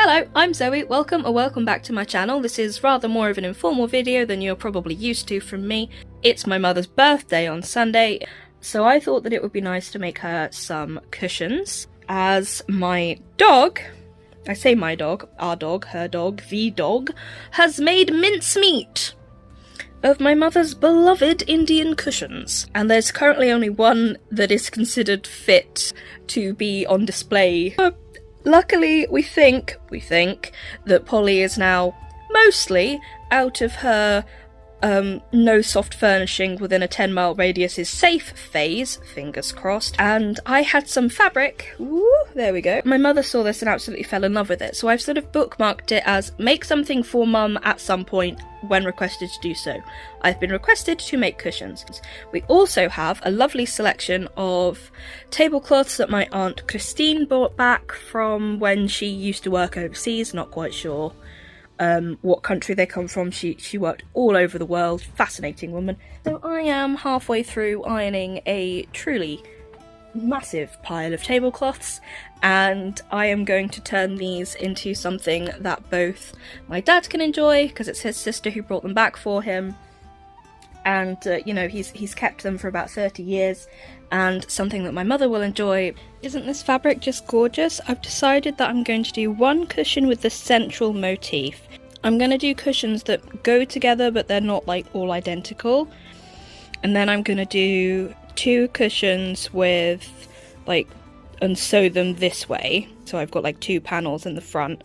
Hello, I'm Zoe, welcome back to my channel. This is rather more of an informal video than you're probably used to from me. It's my mother's birthday on Sunday, so I thought that it would be nice to make her some cushions. As my dog, I say my dog, our dog, her dog, the dog, has made mincemeat of my mother's beloved Indian cushions. And there's currently only one that is considered fit to be on display. Luckily, we think that Polly is now mostly out of her no soft furnishing within a 10-mile radius is safe phase, fingers crossed, and I had some fabric, ooh, there we go. My mother saw this and absolutely fell in love with it, so I've sort of bookmarked it as make something for mum at some point when requested to do so. I've been requested to make cushions. We also have a lovely selection of tablecloths that my Aunt Christine brought back from when she used to work overseas, not quite sure what country they come from. She worked all over the world, fascinating woman. So I am halfway through ironing a truly massive pile of tablecloths, and I am going to turn these into something that both my dad can enjoy, because it's his sister who brought them back for him, and you know, he's kept them for about 30 years, and something that my mother will enjoy. Isn't this fabric just gorgeous? I've decided that I'm going to do one cushion with the central motif. I'm going to do cushions that go together but they're not like all identical, and then I'm going to do two cushions with like, and sew them this way, so I've got like two panels in the front,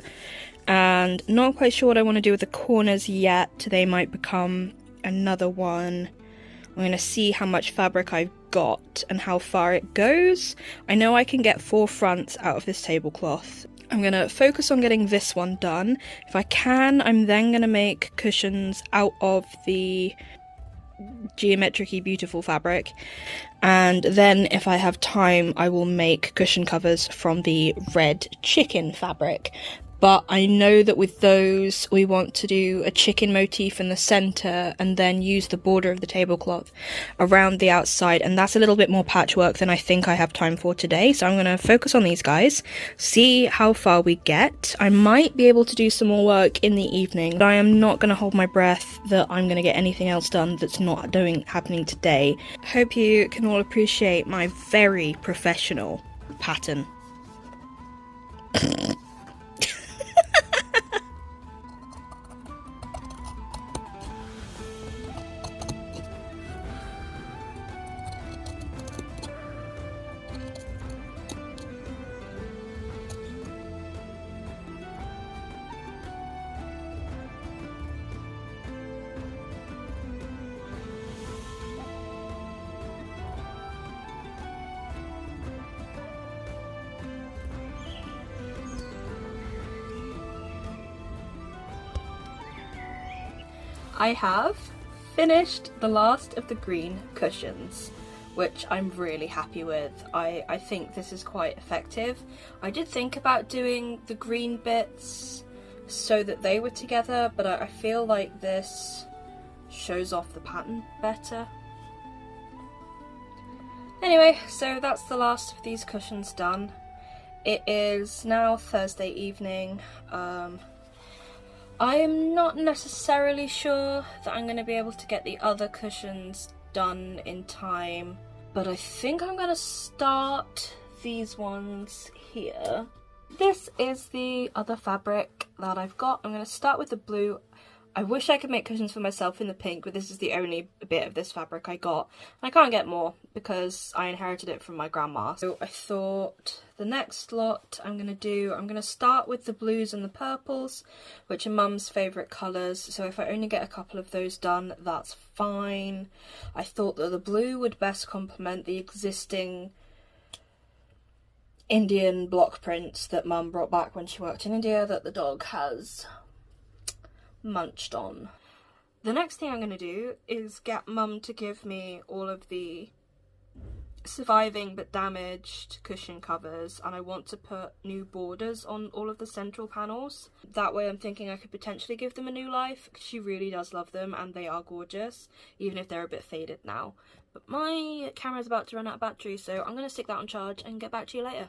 and not quite sure what I want to do with the corners yet. They might become another one. I'm going to see how much fabric I've got and how far it goes. I know I can get 4 fronts out of this tablecloth. I'm going to focus on getting this one done. If I can, I'm then going to make cushions out of the geometrically beautiful fabric, and then if I have time I will make cushion covers from the red chicken fabric. But I know that with those we want to do a chicken motif in the centre and then use the border of the tablecloth around the outside, and that's a little bit more patchwork than I think I have time for today, so I'm going to focus on these guys, see how far we get. I might be able to do some more work in the evening, but I am not going to hold my breath that I'm going to get anything else done that's not happening today. Hope you can all appreciate my very professional pattern. I have finished the last of the green cushions, which I'm really happy with. I think this is quite effective. I did think about doing the green bits so that they were together, but I feel like this shows off the pattern better. Anyway, so that's the last of these cushions done. It is now Thursday evening. I am not necessarily sure that I'm going to be able to get the other cushions done in time, but I think I'm going to start these ones here. This is the other fabric that I've got. I'm going to start with the blue. I wish I could make cushions for myself in the pink, but this is the only bit of this fabric I got. I can't get more because I inherited it from my grandma. So I thought the next lot I'm going to start with the blues and the purples, which are mum's favourite colours. So if I only get a couple of those done, that's fine. I thought that the blue would best complement the existing Indian block prints that mum brought back when she worked in India that the dog has munched on. The next thing I'm going to do is get mum to give me all of the surviving but damaged cushion covers, and I want to put new borders on all of the central panels. That way I'm thinking I could potentially give them a new life, because she really does love them and they are gorgeous, even if they're a bit faded now. But my camera's about to run out of battery, so I'm going to stick that on charge and get back to you later.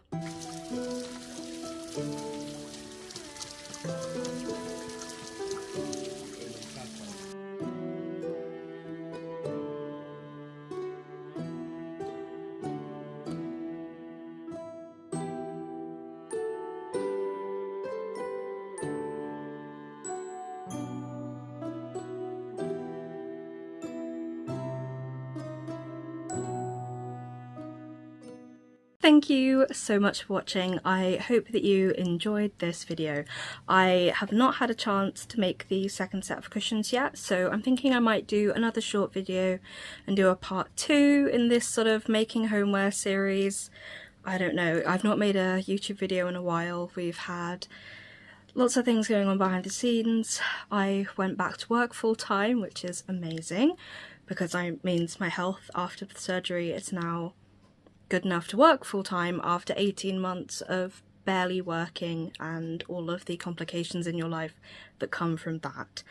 Thank you so much for watching. I hope that you enjoyed this video. I have not had a chance to make the second set of cushions yet, so I'm thinking I might do another short video and do a part 2 in this sort of making homeware series. I don't know, I've not made a YouTube video in a while. We've had lots of things going on behind the scenes. I went back to work full time, which is amazing because that means my health after the surgery is now good enough to work full time after 18 months of barely working and all of the complications in your life that come from that.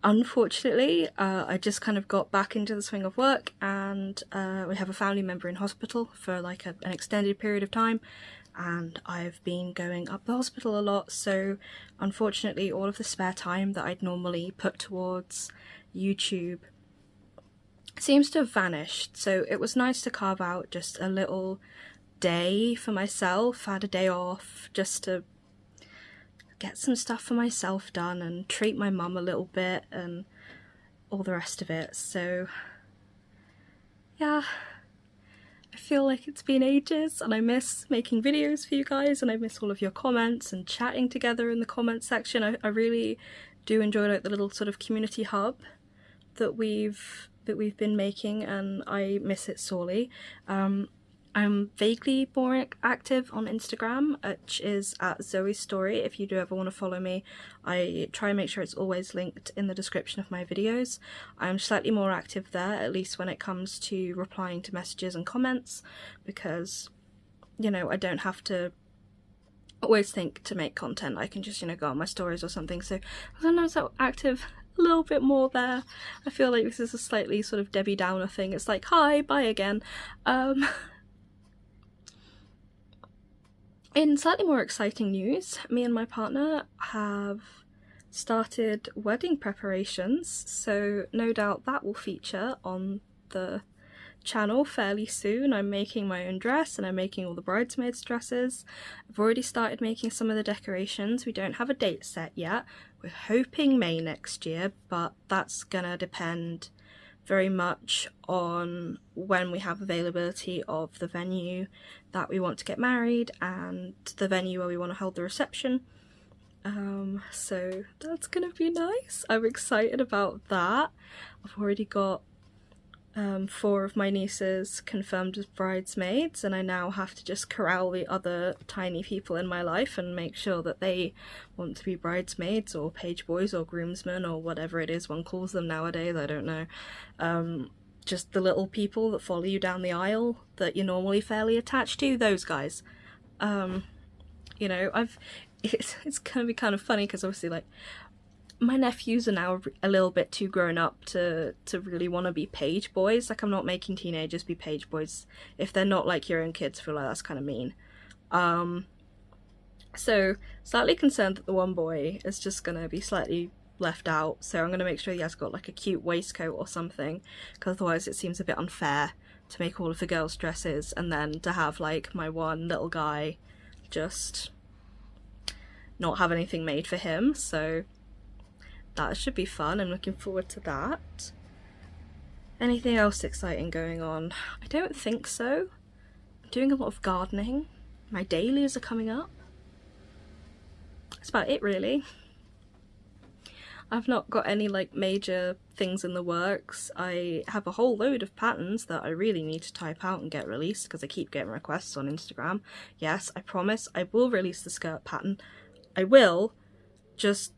Unfortunately, I just kind of got back into the swing of work, and we have a family member in hospital for like an extended period of time, and I've been going up the hospital a lot, so unfortunately all of the spare time that I'd normally put towards YouTube seems to have vanished. So it was nice to carve out just a little day for myself. I had a day off just to get some stuff for myself done and treat my mum a little bit and all the rest of it. So yeah, I feel like it's been ages and I miss making videos for you guys, and I miss all of your comments and chatting together in the comments section. I really do enjoy like the little sort of community hub that we've been making, and I miss it sorely. I'm vaguely more active on Instagram, which is at Zoe's Story. If you do ever want to follow me, I try and make sure it's always linked in the description of my videos. I'm slightly more active there, at least when it comes to replying to messages and comments, because, you know, I don't have to always think to make content. I can just, you know, go on my stories or something. So sometimes I'm active a little bit more there. I feel like this is a slightly sort of Debbie Downer thing. It's like, hi, bye again. In slightly more exciting news, me and my partner have started wedding preparations, so no doubt that will feature on the channel fairly soon. I'm making my own dress and I'm making all the bridesmaids' dresses. I've already started making some of the decorations. We don't have a date set yet. We're hoping May next year, but that's gonna depend very much on when we have availability of the venue that we want to get married and the venue where we want to hold the reception. So that's gonna be nice. I'm excited about that. I've already got 4 of my nieces confirmed as bridesmaids, and I now have to just corral the other tiny people in my life and make sure that they want to be bridesmaids or page boys or groomsmen or whatever it is one calls them nowadays. I don't know. Just the little people that follow you down the aisle that you're normally fairly attached to, those guys. You know, it's gonna be kind of funny because obviously, like, my nephews are now a little bit too grown up to really want to be page boys. Like, I'm not making teenagers be page boys. If they're not like your own kids, I feel like that's kind of mean. So slightly concerned that the one boy is just gonna be slightly left out, so I'm gonna make sure he has got like a cute waistcoat or something, because otherwise it seems a bit unfair to make all of the girls' dresses and then to have like my one little guy just not have anything made for him. So that should be fun. I'm looking forward to that. Anything else exciting going on? I don't think so. I'm doing a lot of gardening. My dailies are coming up. That's about it, really. I've not got any like major things in the works. I have a whole load of patterns that I really need to type out and get released because I keep getting requests on Instagram. Yes, I promise I will release the skirt pattern. I will, just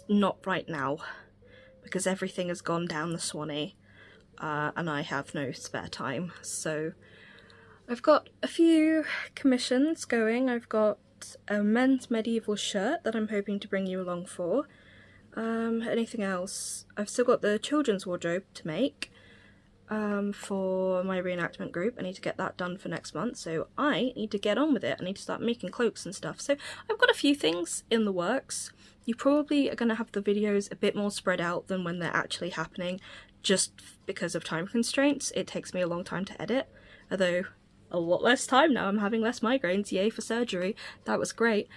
not right now, because everything has gone down the Swanee, and I have no spare time. So I've got a few commissions going. I've got a men's medieval shirt that I'm hoping to bring you along for. Anything else? I've still got the children's wardrobe to make for my reenactment group. I need to get that done for next month, so I need to get on with it. I need to start making cloaks and stuff. So I've got a few things in the works. You probably are going to have the videos a bit more spread out than when they're actually happening, just because of time constraints. It takes me a long time to edit, although a lot less time now. I'm having less migraines. Yay for surgery. That was great.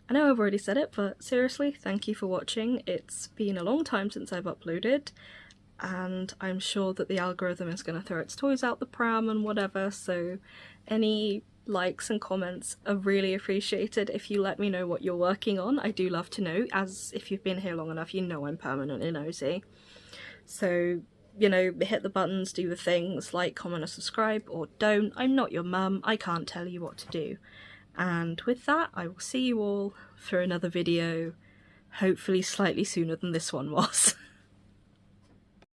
I know I've already said it, but seriously, thank you for watching. It's been a long time since I've uploaded. and I'm sure that the algorithm is going to throw its toys out the pram and whatever, so any likes and comments are really appreciated. If you let me know what you're working on, I do love to know, as if you've been here long enough you know I'm permanently nosy. So, you know, hit the buttons, do the things, like, comment or subscribe, or don't. I'm not your mum, I can't tell you what to do. And with that, I will see you all for another video, hopefully slightly sooner than this one was.